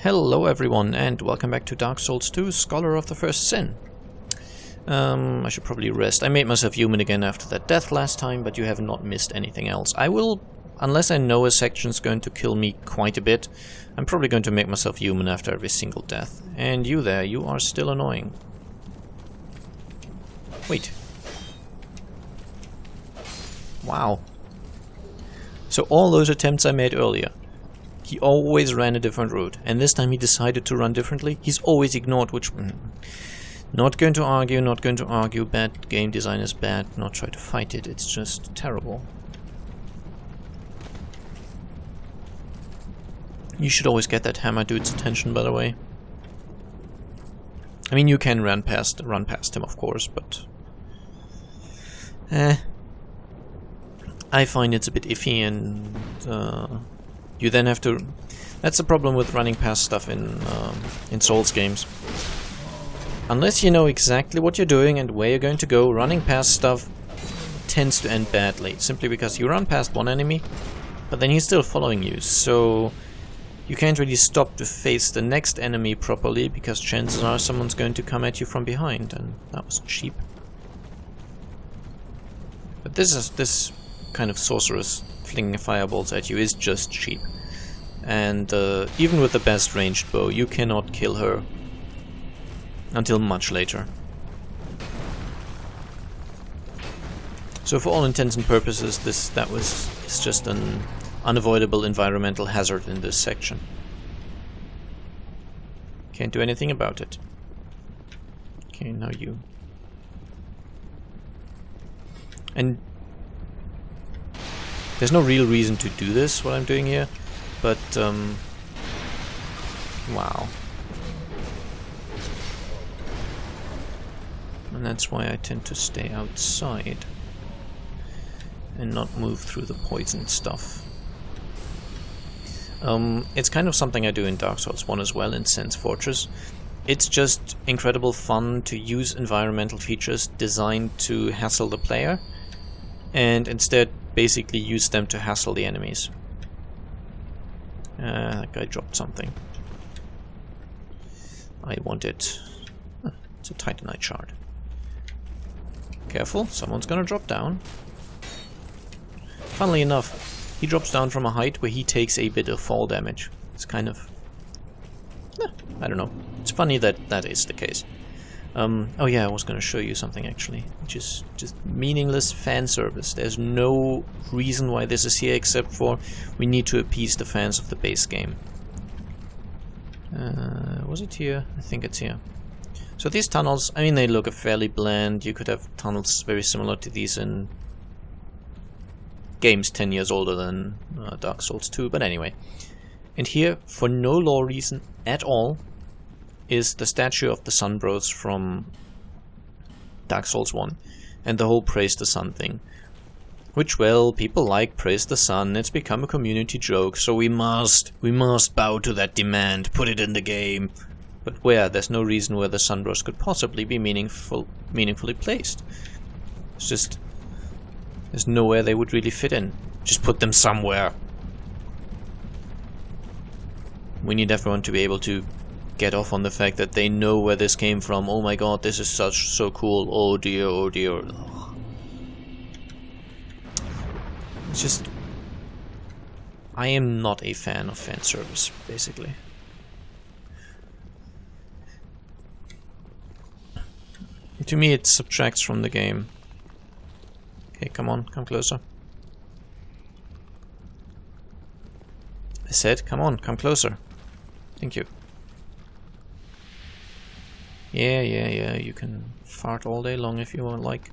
Hello everyone and welcome back to Dark Souls 2, Scholar of the First Sin. I should probably rest. I made myself human again after that death last time, but you have not missed anything else. I will, unless I know a section's going to kill me quite a bit, I'm probably going to make myself human after every single death. And you there, you are still annoying. Wait. Wow. So all those attempts I made earlier, he always ran a different route, and this time he decided to run differently. He's always ignored which... Not going to argue, bad game design is bad, not try to fight it, it's just terrible. You should always get that hammer dude's attention, by the way. I mean, you can run past him, of course, but... I find it's a bit iffy, and you then have to... That's the problem with running past stuff in Souls games. Unless you know exactly what you're doing and where you're going to go, running past stuff tends to end badly. Simply because you run past one enemy, but then he's still following you, so you can't really stop to face the next enemy properly, because chances are someone's going to come at you from behind, and that was cheap. But this kind of sorceress flinging fireballs at you is just cheap. And even with the best ranged bow, you cannot kill her until much later. So for all intents and purposes, it's just an unavoidable environmental hazard in this section. Can't do anything about it. Okay, now you. And there's no real reason to do this, what I'm doing here, but wow. And that's why I tend to stay outside and not move through the poison stuff. It's kind of something I do in Dark Souls 1 as well, in Sense Fortress. It's just incredible fun to use environmental features designed to hassle the player, and instead basically use them to hassle the enemies. That guy dropped something. I want it. It's a Titanite shard. Careful, someone's gonna drop down. Funnily enough, he drops down from a height where he takes a bit of fall damage. It's kind of... I don't know. It's funny that that is the case. Oh yeah, I was gonna show you something actually, which is just meaningless fan service. There's no reason why this is here except for we need to appease the fans of the base game. Was it here? I think it's here. So these tunnels, I mean, they look fairly bland. You could have tunnels very similar to these in games 10 years older than Dark Souls 2, but anyway. And here, for no lore reason at all, is the statue of the Sun Bros from Dark Souls 1, and the whole Praise the Sun thing. Which, well, people like Praise the Sun, it's become a community joke, so we must bow to that demand, put it in the game. But where? There's no reason where the Sun Bros could possibly be meaningfully placed. It's just... there's nowhere they would really fit in. Just put them somewhere. We need everyone to be able to get off on the fact that they know where this came from. Oh my god, this is so cool. Oh dear, oh dear. Ugh. It's just... I am not a fan of fan service, basically. To me it subtracts from the game. Okay, come on, come closer. I said, come on, come closer. Thank you. Yeah, you can fart all day long if you want, like.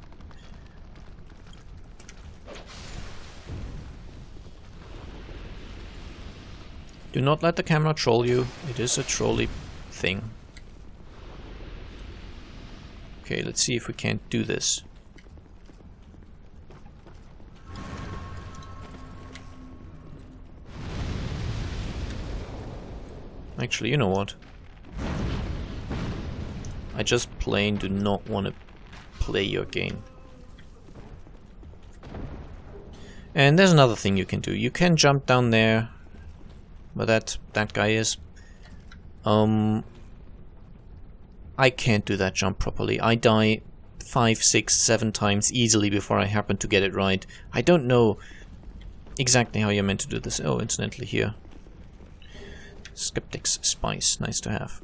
Do not let the camera troll you, it is a trolly thing. Okay, let's see if we can't do this. Actually, you know what? I just plain do not want to play your game. And there's another thing you can do. You can jump down there, where that guy is. I can't do that jump properly. I die 5, 6, 7 times easily before I happen to get it right. I don't know exactly how you're meant to do this. Oh, incidentally here. Skeptic's Spice, nice to have.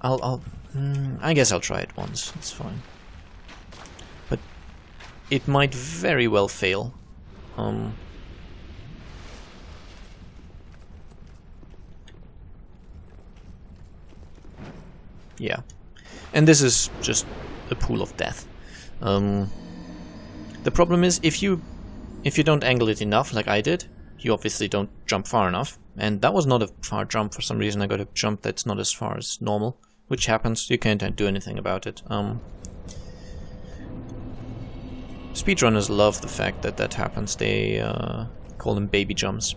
I guess I'll try it once, it's fine. But it might very well fail. Yeah. And this is just a pool of death. The problem is, if you don't angle it enough, like I did, you obviously don't jump far enough. And that was not a far jump. For some reason I got a jump that's not as far as normal. Which happens, you can't do anything about it. Speedrunners love the fact that that happens. They call them baby jumps.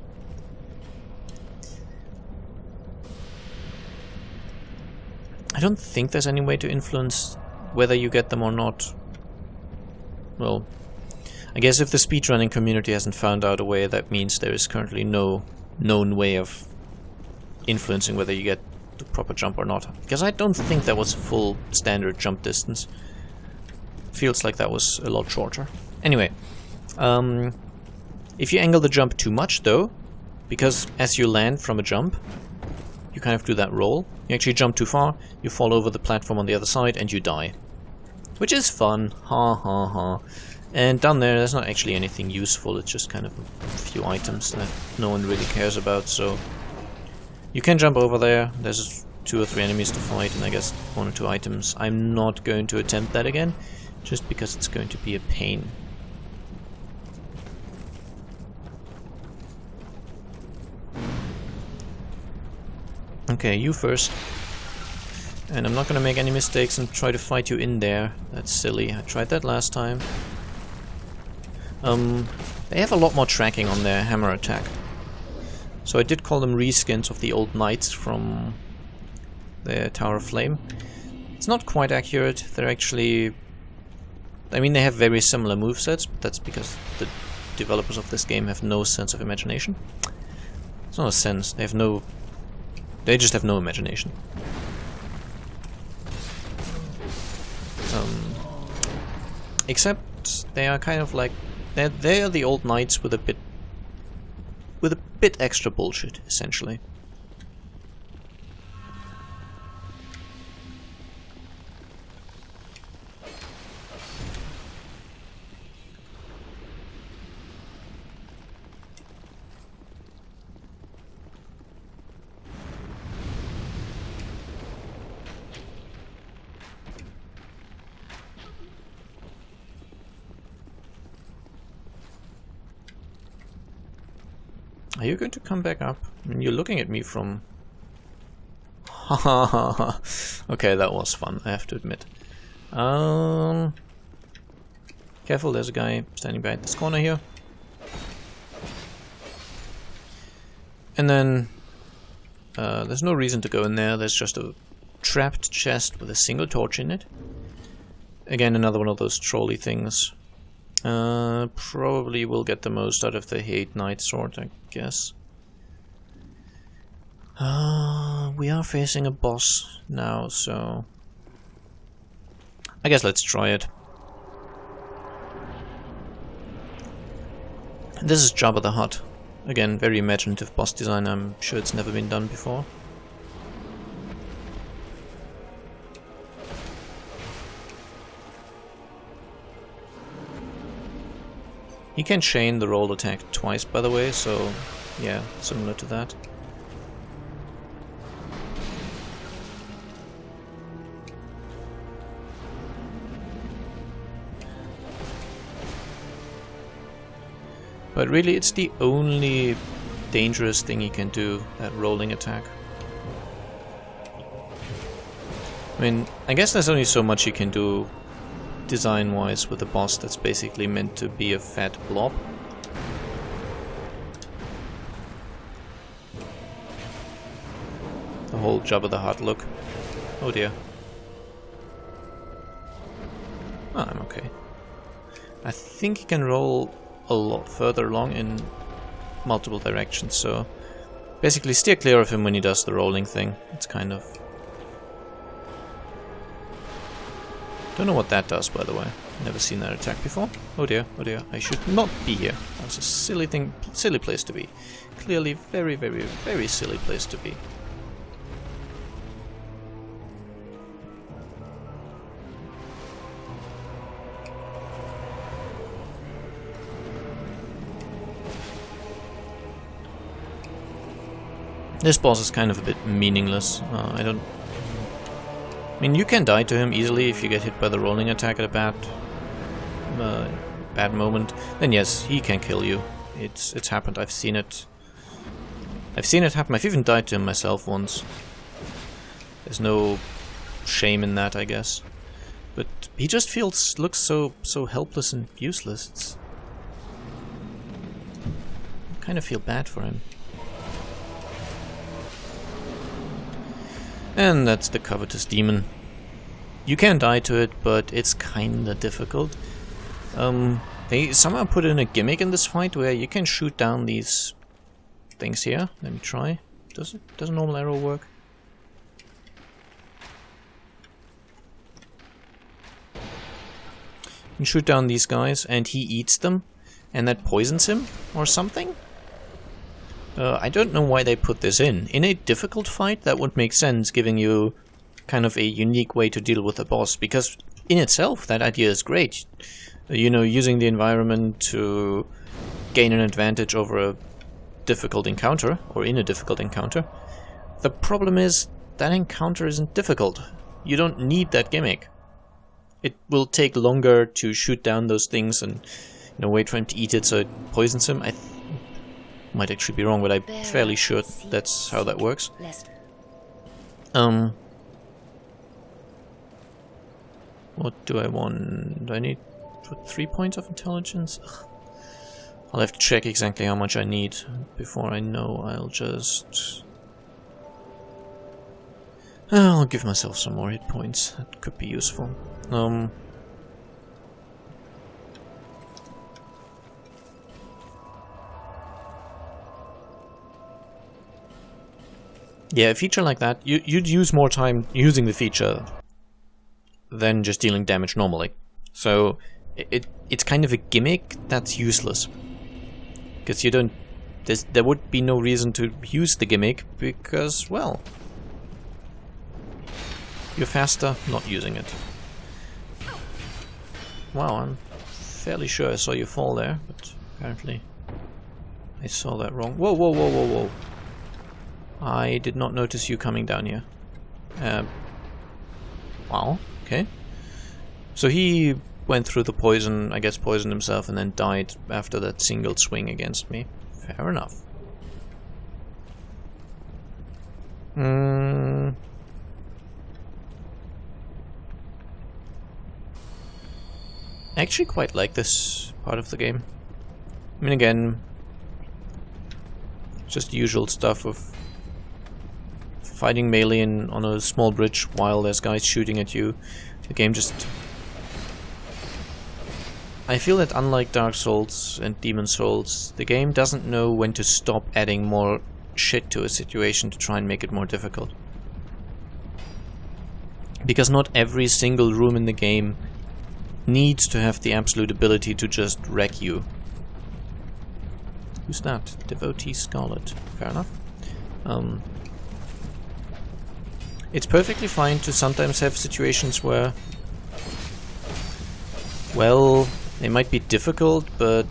I don't think there's any way to influence whether you get them or not. Well, I guess if the speedrunning community hasn't found out a way, that means there is currently no known way of influencing whether you get the proper jump or not. Because I don't think that was full standard jump distance. Feels like that was a lot shorter. Anyway, if you angle the jump too much though, because as you land from a jump, you kind of do that roll. You actually jump too far, you fall over the platform on the other side, and you die. Which is fun, ha ha ha. And down there's not actually anything useful, it's just kind of a few items that no one really cares about, so... You can jump over there, there's 2 or 3 enemies to fight, and I guess 1 or 2 items. I'm not going to attempt that again, just because it's going to be a pain. Okay, you first. And I'm not gonna make any mistakes and try to fight you in there. That's silly. I tried that last time. They have a lot more tracking on their hammer attack. So I did call them reskins of the old knights from the Tower of Flame. It's not quite accurate. They're actually... I mean, they have very similar movesets, but that's because the developers of this game have no sense of imagination. It's not a sense. They have no... They just have no imagination. Except they are kind of like... They're the old knights with a bit extra bullshit, essentially. Are you going to come back up? I mean, you're looking at me from... Okay, that was fun, I have to admit. Careful, there's a guy standing behind this corner here. And then... there's no reason to go in there, there's just a trapped chest with a single torch in it. Again, another one of those trolley things. Probably will get the most out of the Hate Knight sword, I guess. We are facing a boss now, so... I guess let's try it. This is Jabba the Hutt. Again, very imaginative boss design, I'm sure it's never been done before. He can chain the roll attack twice, by the way, so yeah, similar to that. But really, it's the only dangerous thing he can do, that rolling attack. I mean, I guess there's only so much you can do design-wise with a boss that's basically meant to be a fat blob. The whole Jabba the Hutt look. Oh dear. Oh, I'm okay. I think he can roll a lot further along in multiple directions, so Basically steer clear of him when he does the rolling thing. It's kind of... Don't know what that does, by the way. Never seen that attack before. Oh dear, I should not be here. That's a silly thing, silly place to be. Clearly very, very, very silly place to be. This boss is kind of a bit meaningless. I mean, you can die to him easily if you get hit by the rolling attack at a bad moment. Then yes, he can kill you. It's happened. I've seen it. I've seen it happen. I've even died to him myself once. There's no shame in that, I guess. But he just looks so helpless and useless. I kind of feel bad for him. And that's the covetous demon. You can die to it, but it's kinda difficult. They somehow put in a gimmick in this fight where you can shoot down these things here. Let me try. Does a normal arrow work? You can shoot down these guys and he eats them and that poisons him or something? I don't know why they put this in. In a difficult fight, that would make sense, giving you kind of a unique way to deal with a boss, because in itself, that idea is great. You know, using the environment to gain an advantage over a difficult encounter, or in a difficult encounter. The problem is, that encounter isn't difficult. You don't need that gimmick. It will take longer to shoot down those things and, you know, wait for him to eat it so it poisons him. I might actually be wrong, but I'm fairly sure that's how that works. What do I want? Do I need 3 points of intelligence? Ugh. I'll have to check exactly how much I need before I know. I'll give myself some more hit points. That could be useful. Yeah, a feature like that, you'd use more time using the feature than just dealing damage normally. So it's kind of a gimmick that's useless. Because you don't... there would be no reason to use the gimmick because, well... you're faster not using it. Wow, I'm fairly sure I saw you fall there, but apparently I saw that wrong. Whoa, whoa, whoa, whoa, whoa. I did not notice you coming down here. Wow, okay. So he went through the poison, I guess poisoned himself, and then died after that single swing against me. Fair enough. I actually quite like this part of the game. I mean, again, just the usual stuff of fighting melee on a small bridge while there's guys shooting at you. The game just... I feel that unlike Dark Souls and Demon Souls, the game doesn't know when to stop adding more shit to a situation to try and make it more difficult. Because not every single room in the game needs to have the absolute ability to just wreck you. Who's that? Devotee Scarlet. Fair enough. It's perfectly fine to sometimes have situations where, well, they might be difficult, but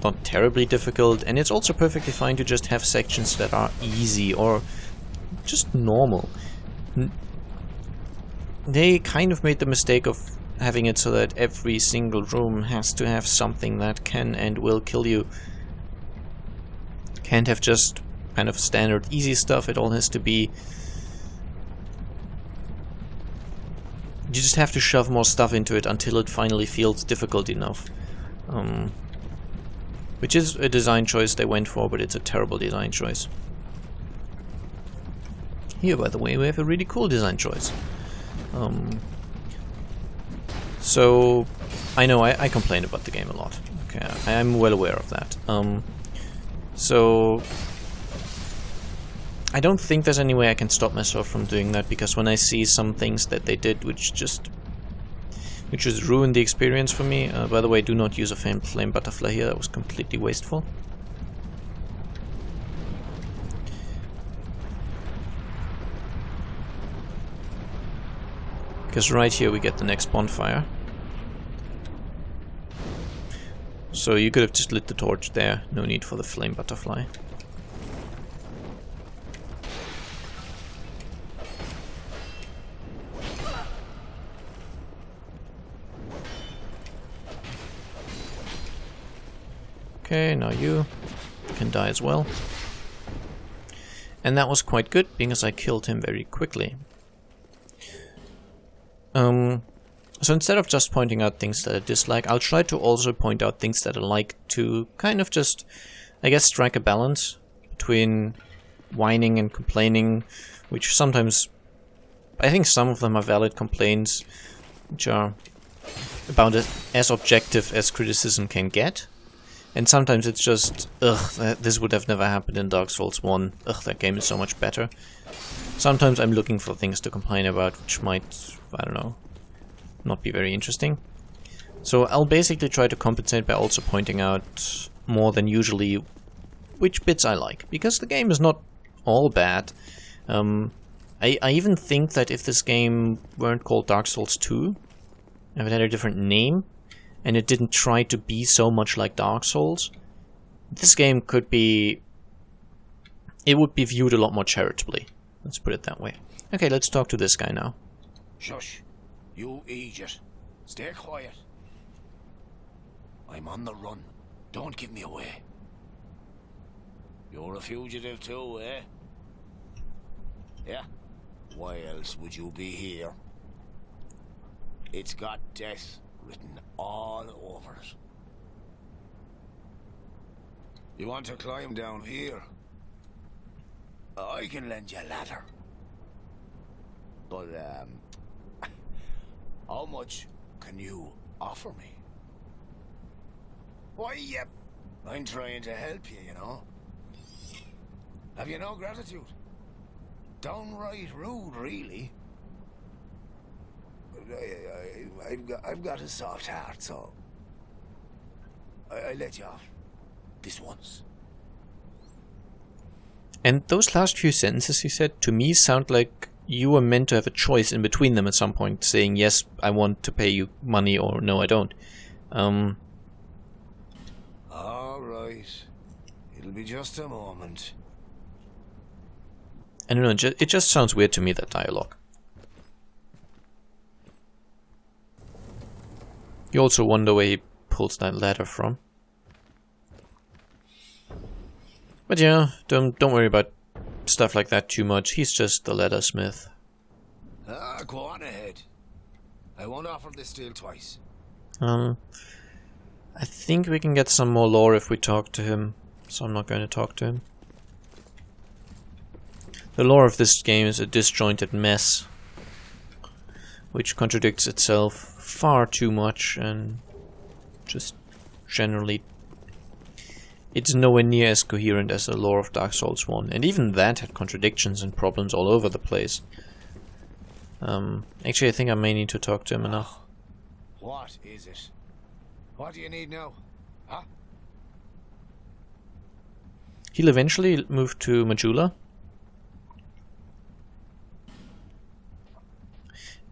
not terribly difficult, and it's also perfectly fine to just have sections that are easy or just normal. They kind of made the mistake of having it so that every single room has to have something that can and will kill you. Can't have just kind of standard easy stuff, it all has to be... You just have to shove more stuff into it until it finally feels difficult enough. Which is a design choice they went for, but it's a terrible design choice. Here, by the way, we have a really cool design choice. So, I know I complain about the game a lot. Okay, I'm well aware of that. So, I don't think there's any way I can stop myself from doing that, because when I see some things that they did which just ruined the experience for me. By the way, do not use a flame butterfly here, that was completely wasteful. Because right here we get the next bonfire. So you could have just lit the torch there, no need for the flame butterfly. Okay, now you can die as well. And that was quite good, because I killed him very quickly. So instead of just pointing out things that I dislike, I'll try to also point out things that I like, to kind of just, I guess, strike a balance between whining and complaining, which sometimes, I think some of them are valid complaints, which are about as objective as criticism can get. And sometimes it's just, ugh, this would have never happened in Dark Souls 1, ugh, that game is so much better. Sometimes I'm looking for things to complain about, which might, I don't know, not be very interesting. So I'll basically try to compensate by also pointing out more than usually which bits I like, because the game is not all bad. I even think that if this game weren't called Dark Souls 2, if it had a different name, and it didn't try to be so much like Dark Souls, this game could be... it would be viewed a lot more charitably. Let's put it that way. Okay, let's talk to this guy now. Shush. You idiot. Stay quiet. I'm on the run. Don't give me away. You're a fugitive too, eh? Yeah? Why else would you be here? It's got death written all over it. You want to climb down here? I can lend you a ladder. But, how much can you offer me? Why, yep, I'm trying to help you, you know. Have you no gratitude? Downright rude, really. I've got a soft heart, so I let you off this once. And those last few sentences he said to me sound like you were meant to have a choice in between them at some point, saying yes, I want to pay you money, or no, I don't. All right, it'll be just a moment. I don't know, it just sounds weird to me, that dialogue. You also wonder where he pulls that ladder from. But yeah, don't worry about stuff like that too much. He's just the laddersmith. Go on ahead. I won't offer this deal twice. I think we can get some more lore if we talk to him, so I'm not going to talk to him. The lore of this game is a disjointed mess, which contradicts itself far too much, and just generally it's nowhere near as coherent as the lore of Dark Souls 1, and even that had contradictions and problems all over the place. Actually, I think I may need to talk to him enough. What is it? What do you need now? Huh? He'll eventually move to Majula.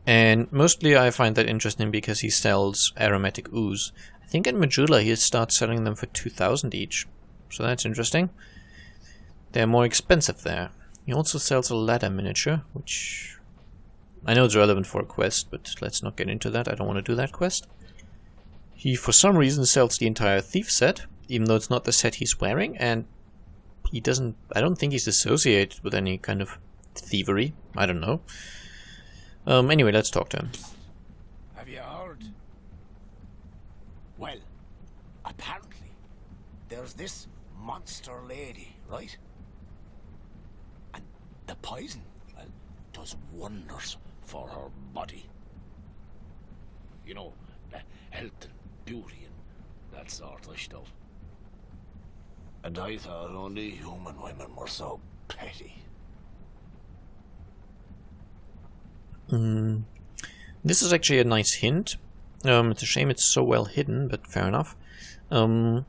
And mostly I find that interesting because he sells aromatic ooze. I think in Majula he starts selling them for 2,000 each. So that's interesting. They're more expensive there. He also sells a ladder miniature, which I know is relevant for a quest, but let's not get into that. I don't want to do that quest. He, for some reason, sells the entire thief set, even though it's not the set he's wearing, and he doesn't... I don't think he's associated with any kind of thievery. I don't know. Anyway, let's talk to him. Have you heard? Well, apparently, there's this monster lady, right? And the poison, well, does wonders for her body. You know, health and beauty and that sort of stuff. And I thought only human women were so petty. This is actually a nice hint. It's a shame it's so well hidden, but fair enough. I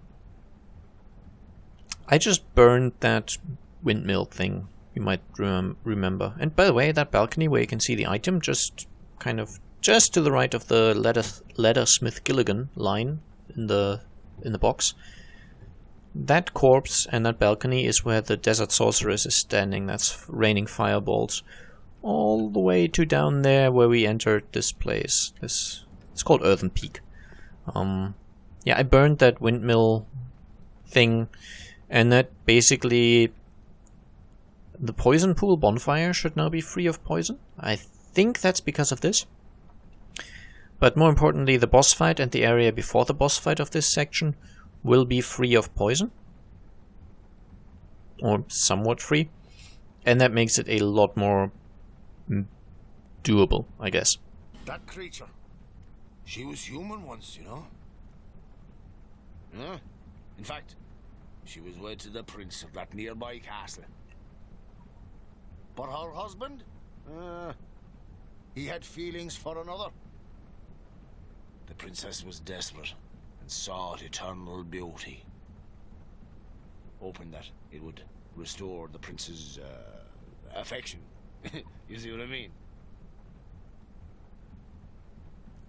just burned that windmill thing, you might remember. And by the way, that balcony where you can see the item, just to the right of the Leathersmith Gilligan line in the box. That corpse and that balcony is where the desert sorceress is standing. That's raining fireballs all the way to down there where we entered this place. It's called Earthen Peak. Yeah, I burned that windmill thing, and that basically the poison pool bonfire should now be free of poison. I think that's because of this. But more importantly, the boss fight and the area before the boss fight of this section will be free of poison. Or somewhat free. And that makes it a lot more doable, I guess. That creature, she was human once, you know? Yeah. In fact, she was wed to the prince of that nearby castle. But her husband? He had feelings for another. The princess was desperate and sought eternal beauty, hoping that it would restore the prince's affection. You see what I mean?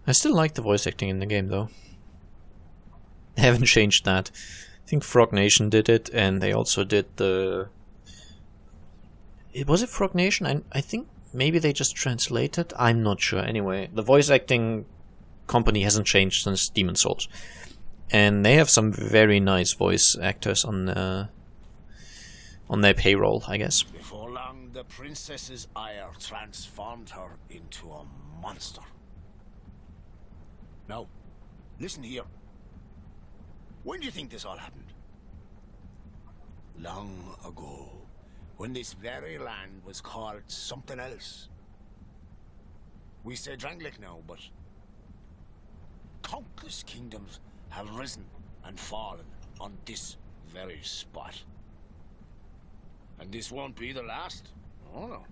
I still like the voice acting in the game, though. They haven't changed that. I think Frog Nation did it, and they also did the... Was it Frog Nation? I think maybe they just translated. I'm not sure. Anyway, the voice acting company hasn't changed since Demon's Souls, and they have some very nice voice actors on their payroll, I guess. Before long, the princess's ire transformed her into a monster. Now, listen here. When do you think this all happened? Long ago, when this very land was called something else. We say Drangleic now, but countless kingdoms have risen and fallen on this very spot. And this won't be the last. Oh no.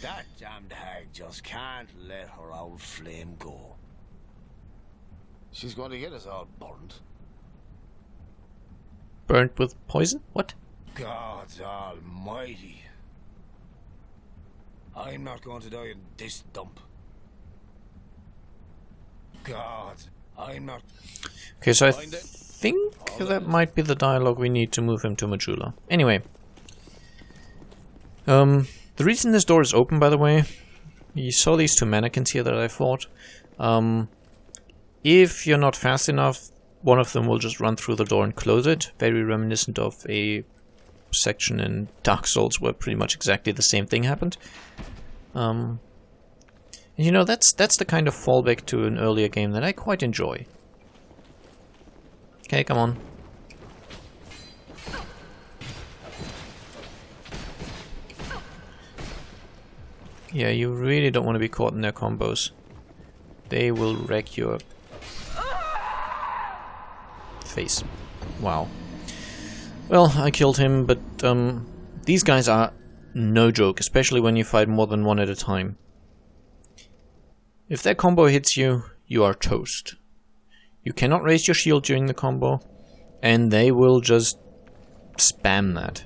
That damned hag just can't let her old flame go. She's going to get us all burned. Burnt with poison? What? God almighty. I'm not going to die in this dump. God, I'm not... Okay, so I think that might be the dialogue we need to move him to Majula. Anyway. The reason this door is open, by the way, you saw these two mannequins here that I fought. If you're not fast enough, one of them will just run through the door and close it. Very reminiscent of a section in Dark Souls where pretty much exactly the same thing happened. You know, that's the kind of fallback to an earlier game that I quite enjoy. Okay, come on. Yeah, you really don't want to be caught in their combos. They will wreck your face. Wow. Well, I killed him, but these guys are no joke, especially when you fight more than one at a time. If that combo hits you, you are toast. You cannot raise your shield during the combo, and they will just spam that.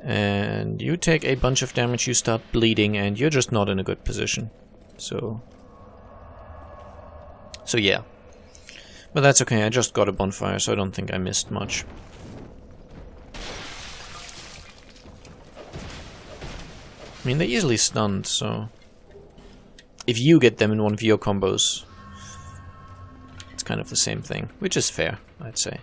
And you take a bunch of damage, you start bleeding, and you're just not in a good position. So yeah. But that's okay, I just got a bonfire, so I don't think I missed much. I mean, they're easily stunned, so... If you get them in one of your combos, it's kind of the same thing, which is fair, I'd say.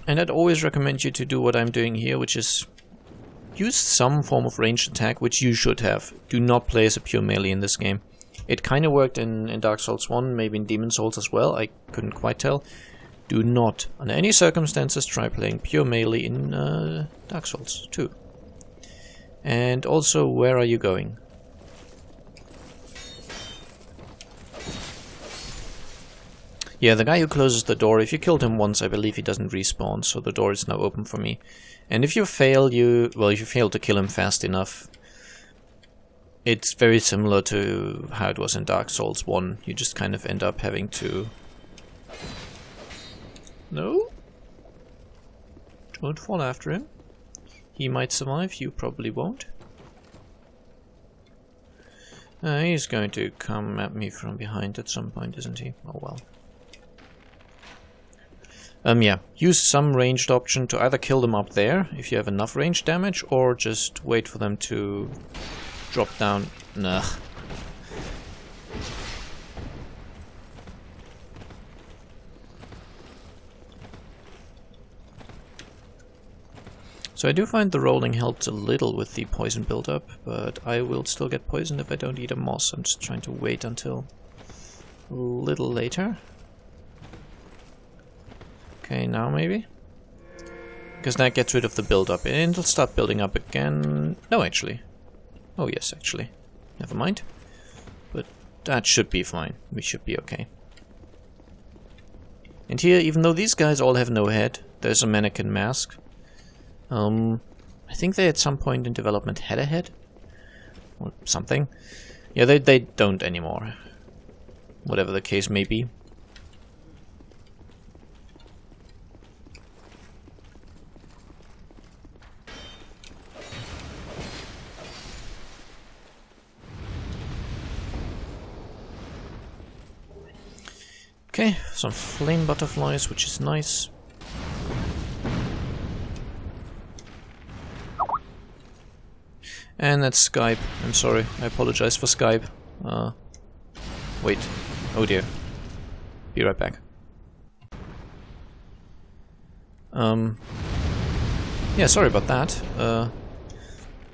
And I'd always recommend you to do what I'm doing here, which is use some form of ranged attack, which you should have. Do not play as a pure melee in this game. It kind of worked in Dark Souls 1, maybe in Demon's Souls as well, I couldn't quite tell. Do not, under any circumstances, try playing pure melee in Dark Souls 2. And also, where are you going? Yeah, the guy who closes the door, if you killed him once, I believe he doesn't respawn, so the door is now open for me. And if you fail, if you fail to kill him fast enough, it's very similar to how it was in Dark Souls 1. You just kind of end up having to... No? Don't fall after him. He might survive, you probably won't. He's going to come at me from behind at some point, isn't he? Oh well. Yeah, use some ranged option to either kill them up there, if you have enough range damage, or just wait for them to drop down. Nah. So I do find the rolling helps a little with the poison buildup, but I will still get poisoned if I don't eat a moss. I'm just trying to wait until a little later. Okay, now maybe? Because that gets rid of the buildup, and it'll start building up again. No, actually. Oh yes, actually. Never mind. But that should be fine. We should be okay. And here, even though these guys all have no head, there's a mannequin mask. I think they at some point in development had a head. Or something. Yeah, they don't anymore. Whatever the case may be. Okay, some flame butterflies, which is nice. And that's Skype. I'm sorry, I apologize for Skype. Wait. Oh dear. Be right back. Yeah, sorry about that.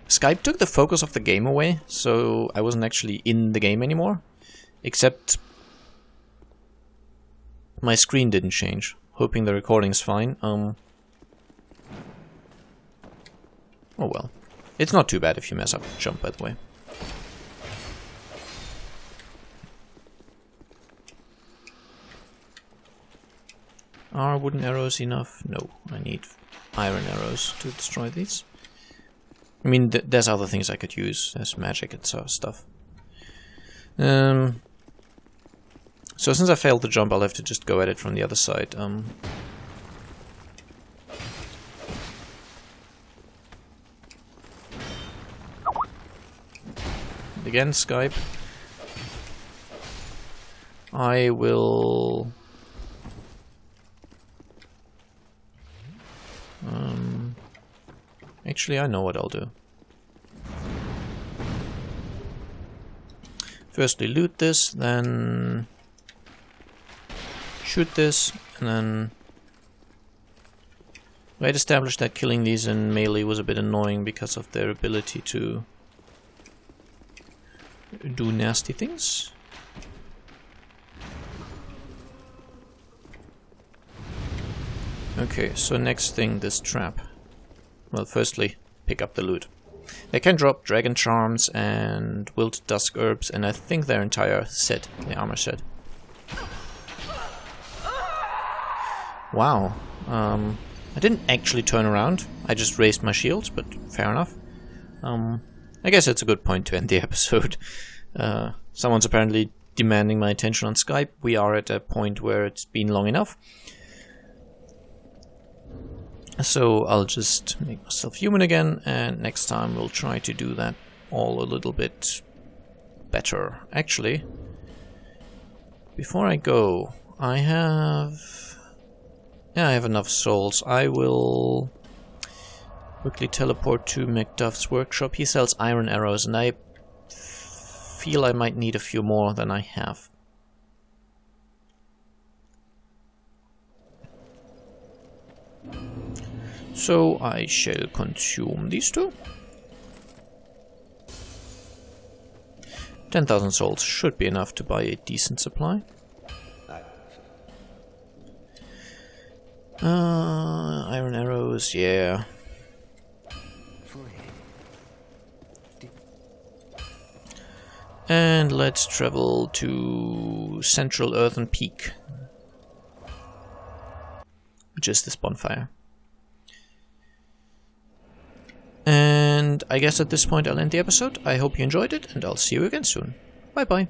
Skype took the focus of the game away, so I wasn't actually in the game anymore. Except my screen didn't change. Hoping the recording's fine. Oh well. It's not too bad if you mess up the jump, by the way. Are wooden arrows enough? No, I need iron arrows to destroy these. I mean, there's other things I could use. There's magic and stuff. So since I failed the jump, I'll have to just go at it from the other side. Again, Skype. I will... Actually, I know what I'll do. Firstly, loot this, then shoot this, and then... I had established that killing these in melee was a bit annoying because of their ability to do nasty things. Okay, so next thing, this trap. Well, firstly, pick up the loot. They can drop dragon charms and wilted dusk herbs, and I think their entire set, the armor set. Wow. I didn't actually turn around. I just raised my shields, but fair enough. I guess it's a good point to end the episode. Someone's apparently demanding my attention on Skype. We are at a point where it's been long enough. So I'll just make myself human again, and next time we'll try to do that all a little bit better. Actually, before I go, I have enough souls. I will quickly teleport to Macduff's workshop. He sells iron arrows, and I feel I might need a few more than I have. So I shall consume these two. 10,000 souls should be enough to buy a decent supply. Iron arrows, yeah. And let's travel to Central Earthen Peak. which is this bonfire. And I guess at this point I'll end the episode. I hope you enjoyed it, and I'll see you again soon. Bye bye.